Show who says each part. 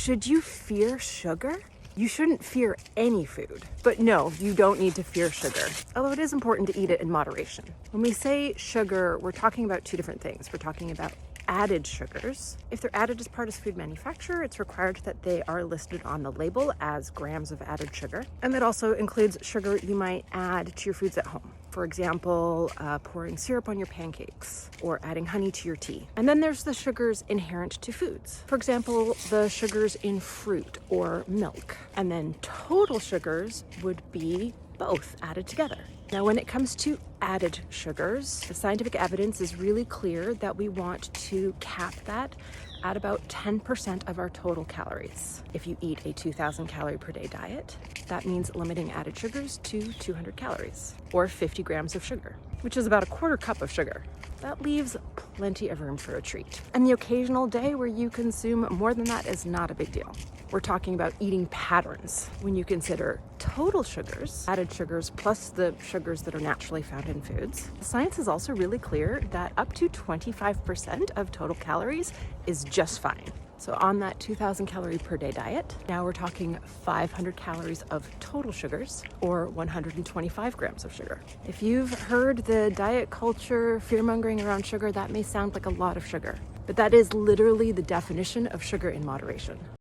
Speaker 1: Should you fear sugar? You shouldn't fear any food. But no, you don't need to fear sugar, although it is important to eat it in moderation. When we say sugar, we're talking about two different things. We're talking about added sugars. If they're added as part of food manufacture, it's required that they are listed on the label as grams of added sugar. And that also includes sugar you might add to your foods at home. For example, pouring syrup on your pancakes or adding honey to your tea. And then there's the sugars inherent to foods. For example, the sugars in fruit or milk. And then total sugars would be both added together. Now, when it comes to added sugars, the scientific evidence is really clear that we want to cap that at about 10% of our total calories. If you eat a 2,000 calorie per day diet, that means limiting added sugars to 200 calories or 50 grams of sugar, which is about a quarter cup of sugar. That leaves plenty of room for a treat. And the occasional day where you consume more than that is not a big deal. We're talking about eating patterns when you consider total sugars, added sugars, plus the sugars that are naturally found in foods. Science is also really clear that up to 25% of total calories is just fine. So on that 2,000 calorie per day diet, now we're talking 500 calories of total sugars or 125 grams of sugar. If you've heard the diet culture fear-mongering around sugar, that may sound like a lot of sugar, but that is literally the definition of sugar in moderation.